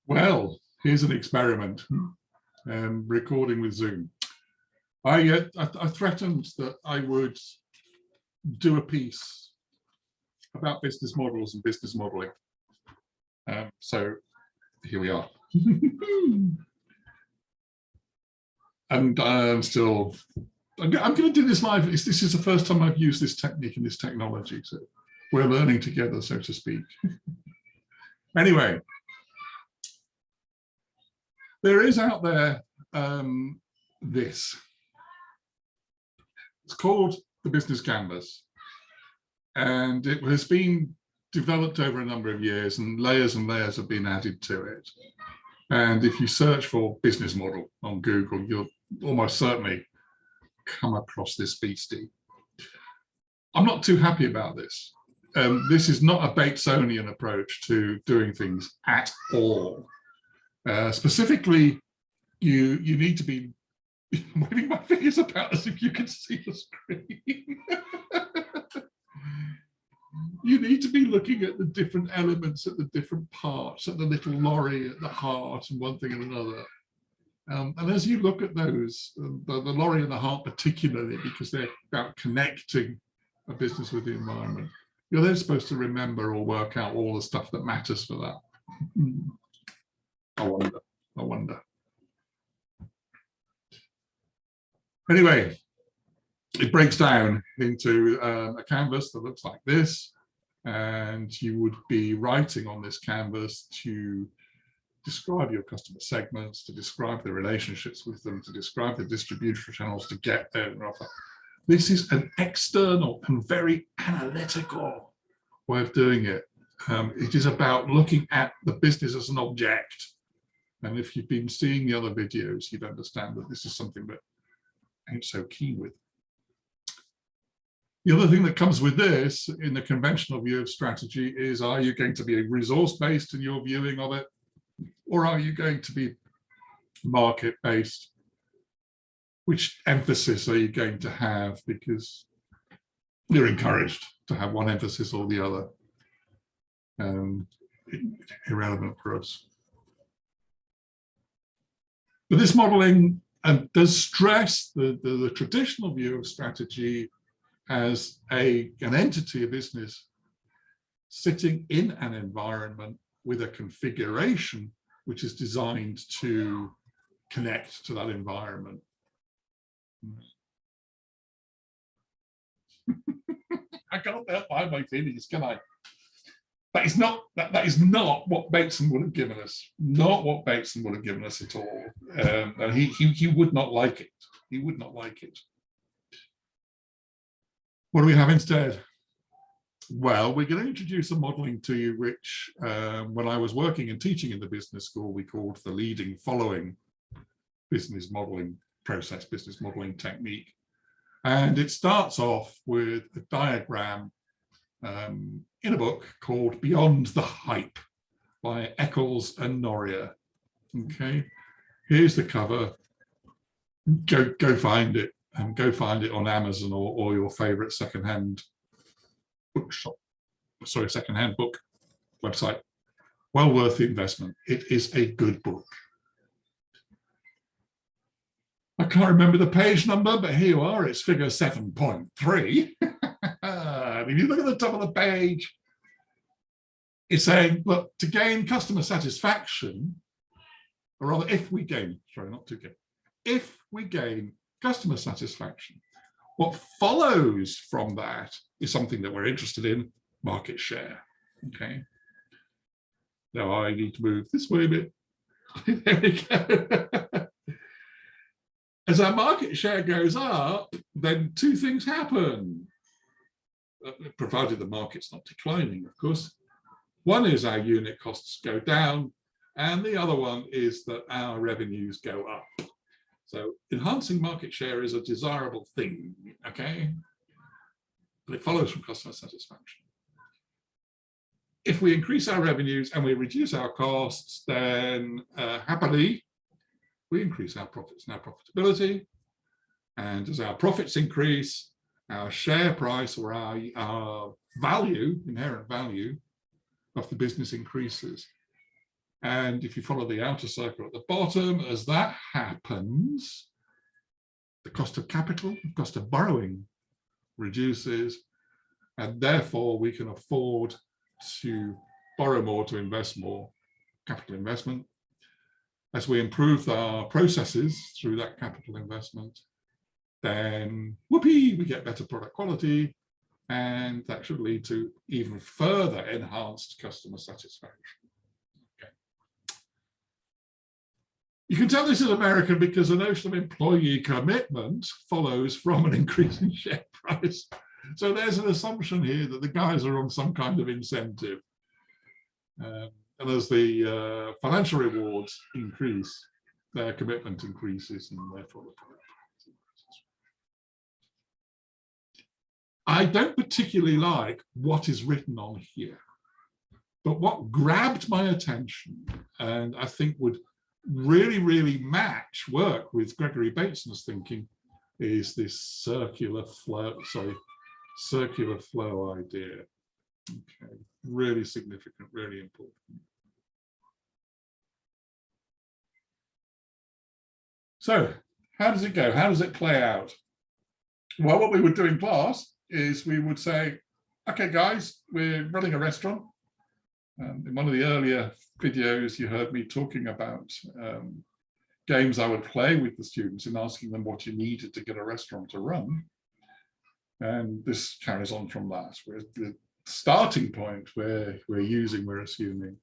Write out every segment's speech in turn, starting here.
Well, here's an experiment. Recording with Zoom. I threatened that I would do a piece about business models and business modeling. So here we are. And I'm going to do this live. This is the first time I've used this technique and this technology. So we're learning together, so to speak. Anyway, there is out there this. It's called the Business Canvas. And it has been developed over a number of years, and layers have been added to it. And if you search for business model on Google, you'll almost certainly come across this beastie. I'm not too happy about this. This is not a Batesonian approach to doing things at all. Specifically, you need to be waving my fingers about as if you can see the screen. You need to be looking at the different elements, at the different parts, at the little lorry at the heart, and one thing and another. And as you look at those, the lorry and the heart particularly, because they're about connecting a business with the environment, you're then supposed to remember or work out all the stuff that matters for that. I wonder. Anyway, it breaks down into a canvas that looks like this, and you would be writing on this canvas to describe your customer segments, to describe the relationships with them, to describe the distribution channels to get their offer. This is an external and very analytical way of doing it. It is about looking at the business as an object. And if you've been seeing the other videos, you'd understand that this is something that I ain't so keen with. The other thing that comes with this in the conventional view of strategy is, are you going to be resource-based in your viewing of it? Or are you going to be market-based? Which emphasis are you going to have? Because you're encouraged to have one emphasis or the other. Irrelevant for us. But this modeling does stress the traditional view of strategy as an entity, a business, sitting in an environment with a configuration which is designed to connect to that environment. I can't help my feelings, can I? That is not what Bateson would have given us. Not what Bateson would have given us at all. And he would not like it. He would not like it. What do we have instead? Well, we're going to introduce a modeling to you, which when I was working and teaching in the business school, we called the leading following business modeling process, business modeling technique. And it starts off with a diagram in a book called Beyond the Hype by Eccles and Noria. Okay, here's the cover. Go find it, and go find it on Amazon or your favorite secondhand bookshop. Sorry, secondhand book website. Well worth the investment. It is a good book. I can't remember the page number, but here you are. It's figure 7.3. If you look at the top of the page, it's saying, look, to gain customer satisfaction, or rather, if we gain customer satisfaction, what follows from that is something that we're interested in, market share. Okay. Now I need to move this way a bit. There we go. As our market share goes up, then two things happen, provided the market's not declining, of course. One is our unit costs go down, and the other one is that our revenues go up. So enhancing market share is a desirable thing, okay? But it follows from customer satisfaction. If we increase our revenues and we reduce our costs, then happily, we increase our profits and our profitability. And as our profits increase, our share price or our value, inherent value of the business increases. And if you follow the outer circle at the bottom, as that happens, the cost of capital, the cost of borrowing reduces, and therefore we can afford to borrow more to invest more capital investment. As we improve our processes through that capital investment, then whoopee, we get better product quality, and that should lead to even further enhanced customer satisfaction. Okay. You can tell this is American because the notion of employee commitment follows from an increase in share price. So there's an assumption here that the guys are on some kind of incentive. And as the financial rewards increase, their commitment increases, and therefore the product increases. I don't particularly like what is written on here, but what grabbed my attention and I think would really, really work with Gregory Bateson's thinking is this circular flow idea. Okay, really significant, really important. So how does it go? How does it play out? Well, what we would do in class is we would say, okay, guys, we're running a restaurant. In one of the earlier videos, you heard me talking about games I would play with the students and asking them what you needed to get a restaurant to run. And this carries on from that. Whereas the starting point where we're assuming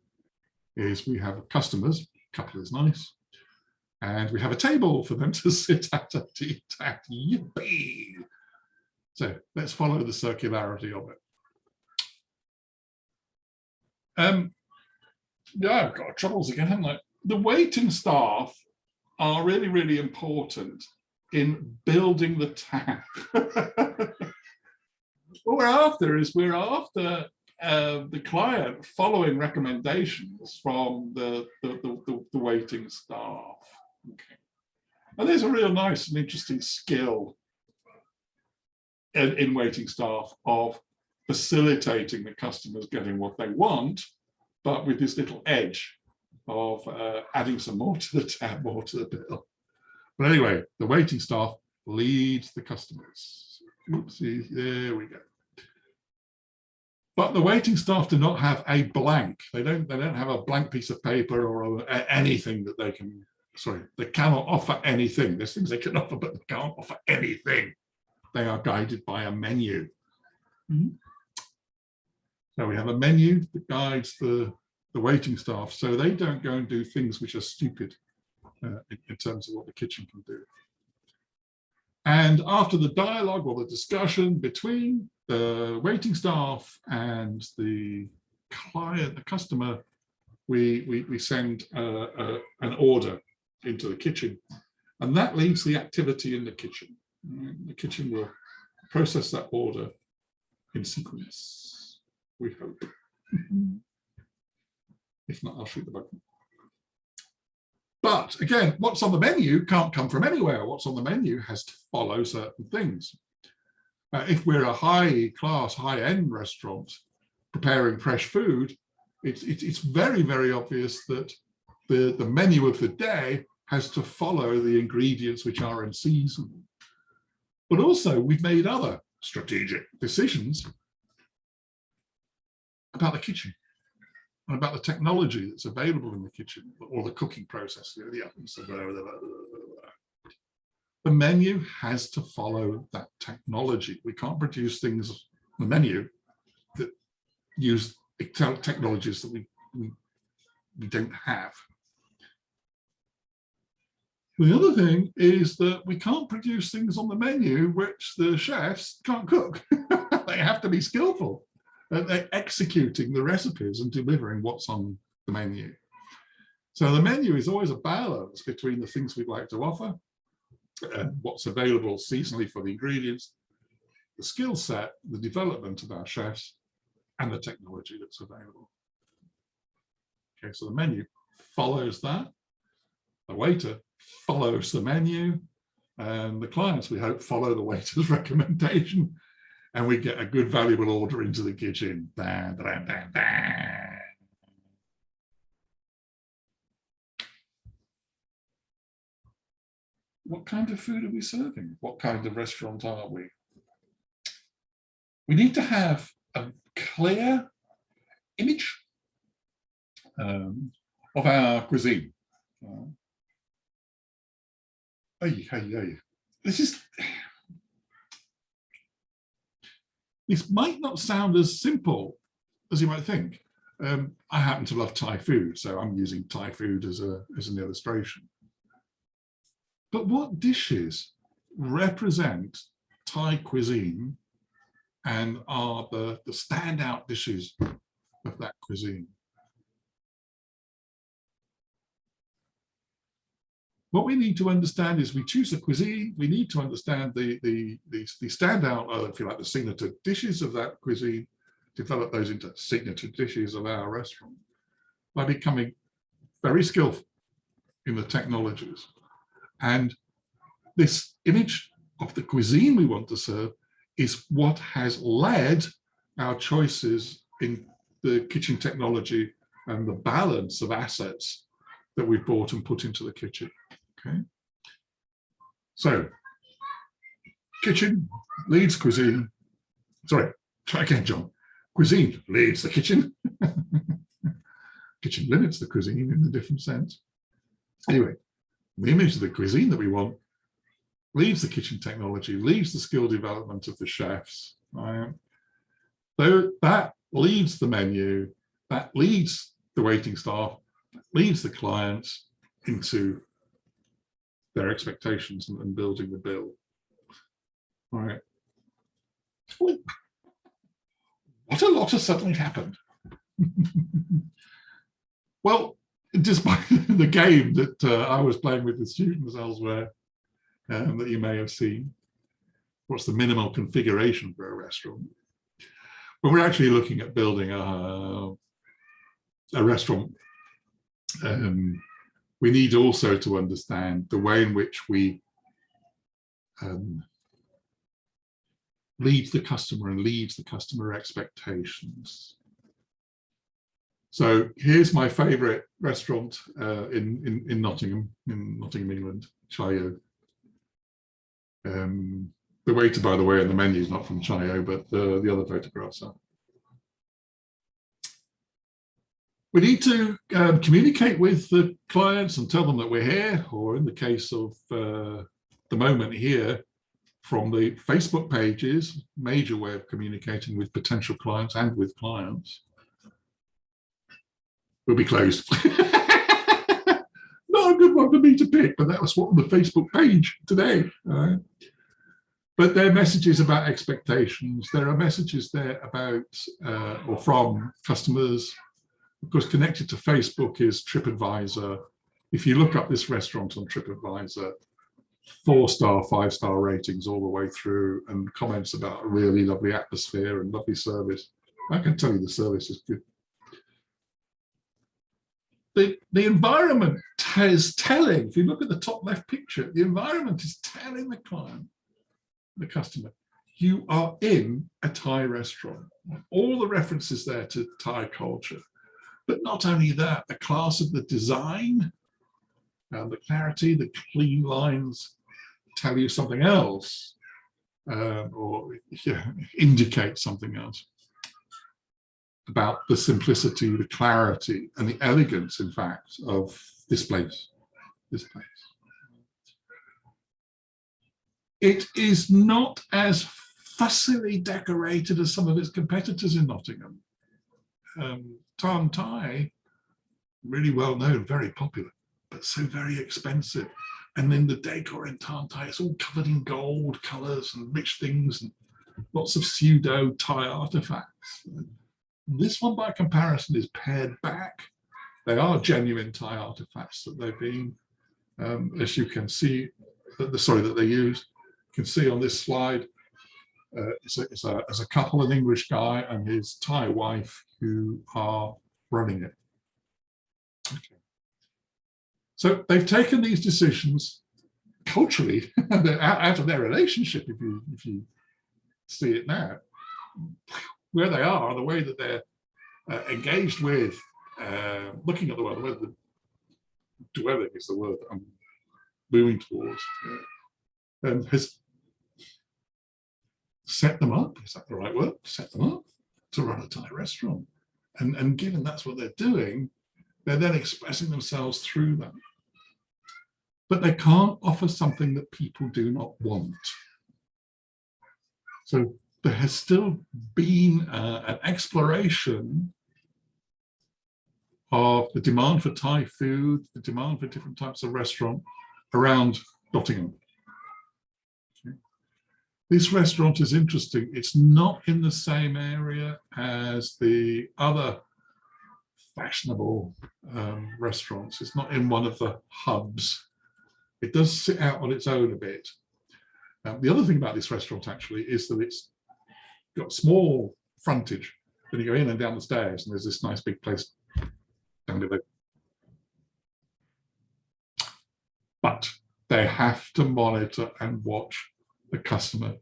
is we have customers, couple is nice, and we have a table for them to sit at and eat at. Yippee! So let's follow the circularity of it. Yeah, I've got troubles again, haven't I? The waiting staff are really, really important in building the tap. What we're after is the client following recommendations from the waiting staff. Okay. And there's a real nice and interesting skill in waiting staff of facilitating the customers getting what they want, but with this little edge of adding some more to the tab, more to the bill. But anyway, the waiting staff leads the customers. Oopsie, there we go. But the waiting staff do not have a blank. They don't have a blank piece of paper or anything that they can, they cannot offer anything. There's things they can offer, but they can't offer anything. They are guided by a menu. Mm-hmm. So we have a menu that guides the waiting staff, so they don't go and do things which are stupid in terms of what the kitchen can do. And after the dialogue or the discussion between the waiting staff and the client, the customer, we send an order into the kitchen, and that leads the activity in the kitchen. The kitchen will process that order in sequence, we hope. If not, I'll shoot the button. But again, what's on the menu can't come from anywhere. What's on the menu has to follow certain things. If we're a high-class, high-end restaurant preparing fresh food, it's very, very obvious that the menu of the day has to follow the ingredients which are in season. But also, we've made other strategic decisions about the kitchen and about the technology that's available in the kitchen or the cooking process, the ovens, the menu has to follow that technology. We can't produce things on the menu that use technologies that we don't have. The other thing is that we can't produce things on the menu which the chefs can't cook. They have to be skillful at executing the recipes and delivering what's on the menu. So the menu is always a balance between the things we'd like to offer and what's available seasonally for the ingredients, the skill set, the development of our chefs, and the technology that's available. Okay, so the menu follows that. The waiter follows the menu, and the clients, we hope, follow the waiter's recommendation, and we get a good, valuable order into the kitchen. Bam, bam, bam, bam. what kind of food are we serving? What kind of restaurant are we? We need to have a clear image of our cuisine. This might not sound as simple as you might think. I happen to love Thai food, so I'm using Thai food as an illustration. But what dishes represent Thai cuisine and are the standout dishes of that cuisine? What we need to understand is we choose a cuisine, we need to understand the standout, if you like, the signature dishes of that cuisine, develop those into signature dishes of our restaurant by becoming very skillful in the technologies. And this image of the cuisine we want to serve is what has led our choices in the kitchen technology and the balance of assets that we've bought and put into the kitchen. Okay. So, kitchen leads cuisine. Sorry, try again, John. Cuisine leads the kitchen. Kitchen limits the cuisine in a different sense. Anyway, the image of the cuisine that we want leads the kitchen technology, leads the skill development of the chefs. Right? So that leads the menu, that leads the waiting staff, that leads the clients into their expectations and building the bill. All right. What a lot has suddenly happened. Well, despite the game that I was playing with the students elsewhere, that you may have seen, what's the minimal configuration for a restaurant? When we're actually looking at building a restaurant, we need also to understand the way in which we lead the customer and leads the customer expectations. So here's my favorite restaurant in Nottingham, England, Chayo. The waiter, by the way, and the menu is not from Chayo, but the other photographs are. We need to communicate with the clients and tell them that we're here, or in the case of the moment here, from the Facebook pages, major way of communicating with potential clients and with clients. We'll be closed. Not a good one for me to pick, but that was what on the Facebook page today. Right? But there are messages about expectations. There are messages there about or from customers. Of course, connected to Facebook is TripAdvisor. If you look up this restaurant on TripAdvisor, 4-star, 5-star ratings all the way through, and comments about a really lovely atmosphere and lovely service. I can tell you the service is good. The environment is telling, if you look at the top left picture, the environment is telling the client, the customer, you are in a Thai restaurant. All the references there to Thai culture. But not only that, the class of the design and the clarity, the clean lines tell you something else, or indicate something else about the simplicity, the clarity, and the elegance, in fact, of this place. It is not as fussily decorated as some of its competitors in Nottingham. John-Sai, really well known, very popular, but so very expensive. And then the decor in John-Sai, it's all covered in gold colors and rich things and lots of pseudo Thai artifacts. This one, by comparison, is pared back. They are genuine Thai artifacts that they've been, as you can see, that they use. You can see on this slide, it's a couple, an English guy and his Thai wife who are running it. Okay. So they've taken these decisions culturally out of their relationship, if you see it now, where they are, the way that they're engaged with, looking at the world, dwelling is the word that I'm moving towards, has set them up, is that the right word? Set them up to run a Thai restaurant. And given that's what they're doing, they're then expressing themselves through them. But they can't offer something that people do not want. So there has still been an exploration of the demand for Thai food, the demand for different types of restaurant around Nottingham. Okay. This restaurant is interesting. It's not in the same area as the other fashionable restaurants. It's not in one of the hubs. It does sit out on its own a bit. The other thing about this restaurant actually is that it's got small frontage. Then you go in and down the stairs and there's this nice big place down below. But they have to monitor and watch the customer.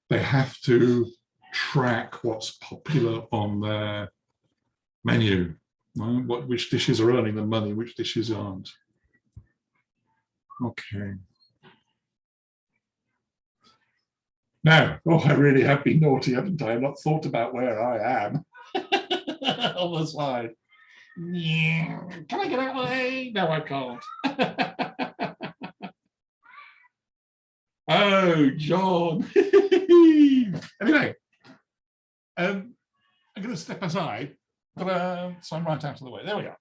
They have to track what's popular on their menu, right? Which dishes are earning the money, which dishes aren't. Okay. Now, I really have been naughty, haven't I? I've not thought about where I am on the slide. Yeah. Can I get out of the way? No, I can't. Oh, John. Anyway, I'm going to step aside, but so I'm right out of the way. There we are.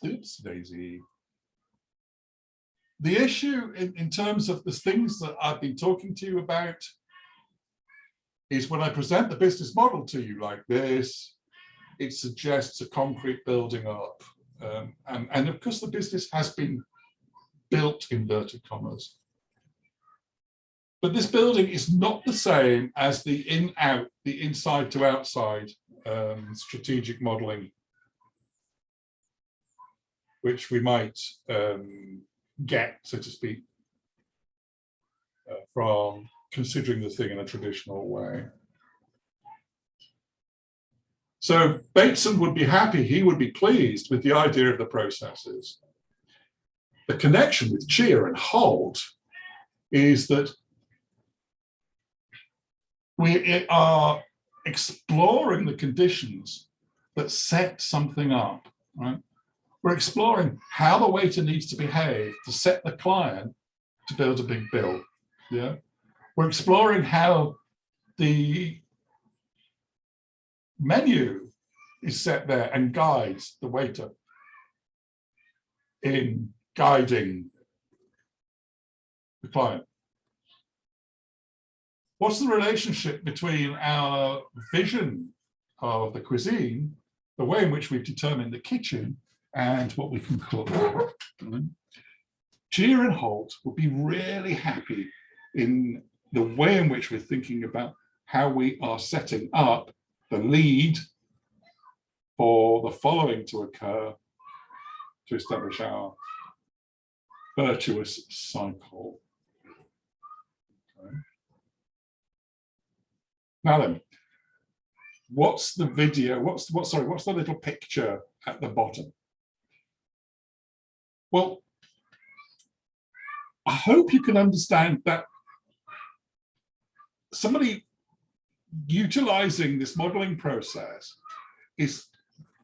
Oops, Daisy. The issue in terms of the things that I've been talking to you about is when I present the business model to you like this, it suggests a concrete building up. And of course, the business has been built, inverted commas. But this building is not the same as the in-out, the inside to outside strategic modeling, which we might get, so to speak, from considering the thing in a traditional way. So Bateson would be happy, he would be pleased with the idea of the processes. The connection with cheer and hold is that we are exploring the conditions that set something up, right? We're exploring how the waiter needs to behave to set the client to build a big bill. Yeah, we're exploring how the menu is set there and guides the waiter in guiding the client. What's the relationship between our vision of the cuisine, the way in which we've determined the kitchen, and what we can cook? Cheer and Holt would be really happy in the way in which we're thinking about how we are setting up the lead for the following to occur to establish our virtuous cycle. Okay. Now then, what's the video? What's the little picture at the bottom? Well, I hope you can understand that somebody utilizing this modeling process is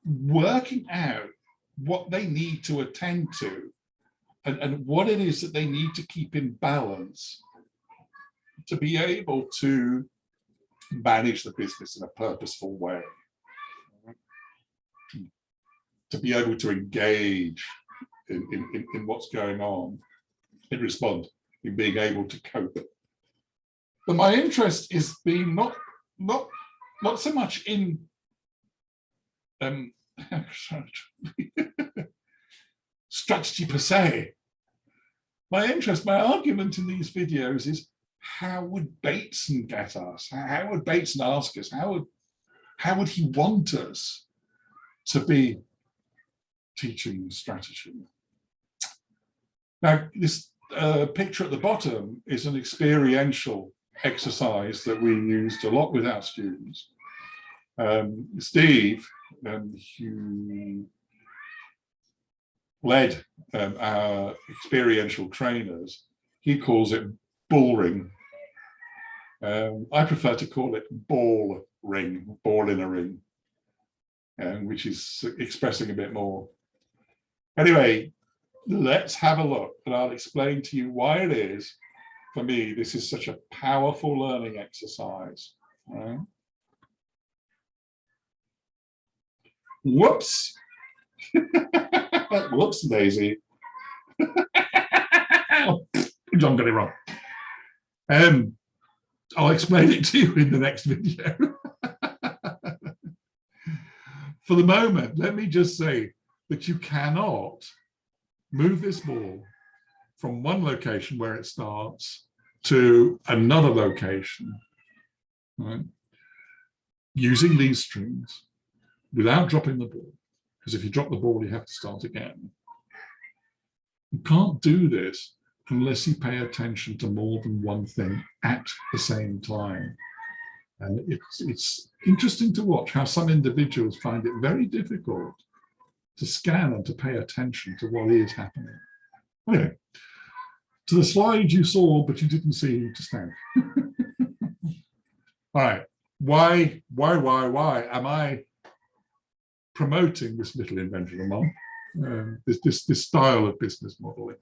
working out what they need to attend to and what it is that they need to keep in balance to be able to manage the business in a purposeful way, to be able to engage in what's going on, and respond, in being able to cope. But my interest is being not so much in strategy per se. My argument in these videos is, how would Bateson get us? How would Bateson ask us? How would he want us to be teaching strategy? Now, this picture at the bottom is an experiential exercise that we used a lot with our students. Steve, who led our experiential trainers, he calls it bullring. I prefer to call it ball ring, ball in a ring, which is expressing a bit more. Anyway, let's have a look, and I'll explain to you why it is, for me, this is such a powerful learning exercise. Right? Whoops. Whoops, Daisy. John got it wrong. I'll explain it to you in the next video. For the moment, let me just say that you cannot move this ball from one location where it starts to another location, right, using these strings without dropping the ball. Because if you drop the ball, you have to start again. You can't do this unless you pay attention to more than one thing at the same time. And it's interesting to watch how some individuals find it very difficult to scan and to pay attention to what is happening. Anyway, to the slide you saw, but you didn't see just now. All right, why am I promoting this little invention of mine, this style of business modeling?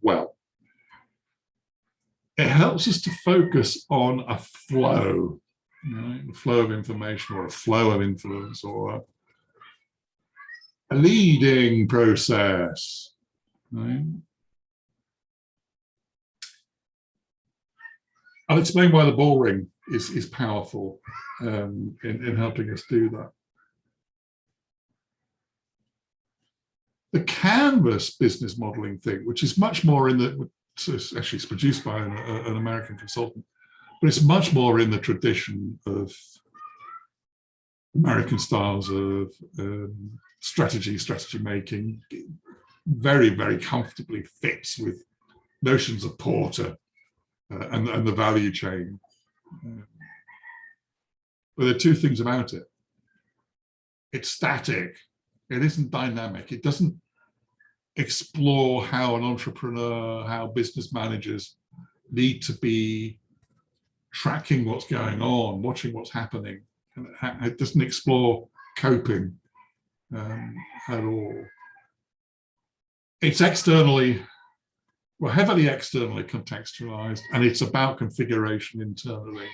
Well, it helps us to focus on a flow, a flow of information or a flow of influence or a leading process. Right? I'll explain why the ball ring is powerful in helping us do that. The Canvas business modeling thing, which is much more in the, actually it's produced by an American consultant, but it's much more in the tradition of American styles of strategy making, very, very comfortably fits with notions of Porter and the value chain. But there are two things about it. It's static. It isn't dynamic. It doesn't explore how an entrepreneur, how business managers need to be tracking what's going on, watching what's happening. It doesn't explore coping at all. It's externally, well, heavily externally contextualized, and it's about configuration internally.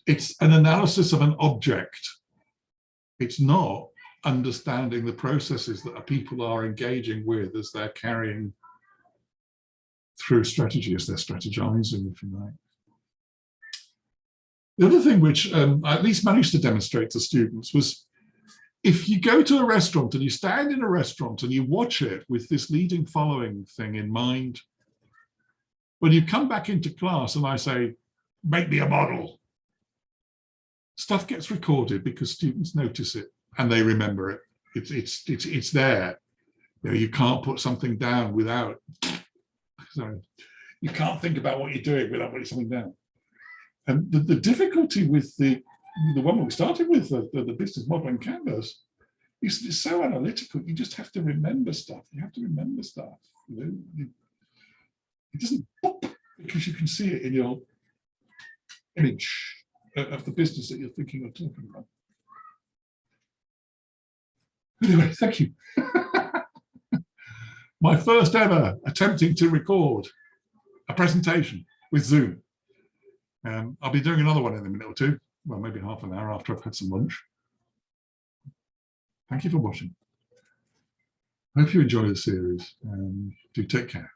It's an analysis of an object. It's not understanding the processes that people are engaging with as they're carrying through strategy, as they're strategizing, if you like. The other thing which I at least managed to demonstrate to students was, if you go to a restaurant and you stand in a restaurant and you watch it with this leading following thing in mind, when you come back into class and I say, make me a model, stuff gets recorded because students notice it and they remember it. It's there. You know, you can't put something down without, sorry, you can't think about what you're doing without putting something down. And the difficulty with the one we started with, the business modeling canvas, is it's so analytical. You just have to remember stuff. You have to remember stuff. You know? It doesn't pop because you can see it in your image of the business that you're thinking of talking about. Anyway, thank you. My first ever attempting to record a presentation with Zoom. I'll be doing another one in a minute or two, well, maybe half an hour after I've had some lunch. Thank you for watching. I hope you enjoy the series, and do take care.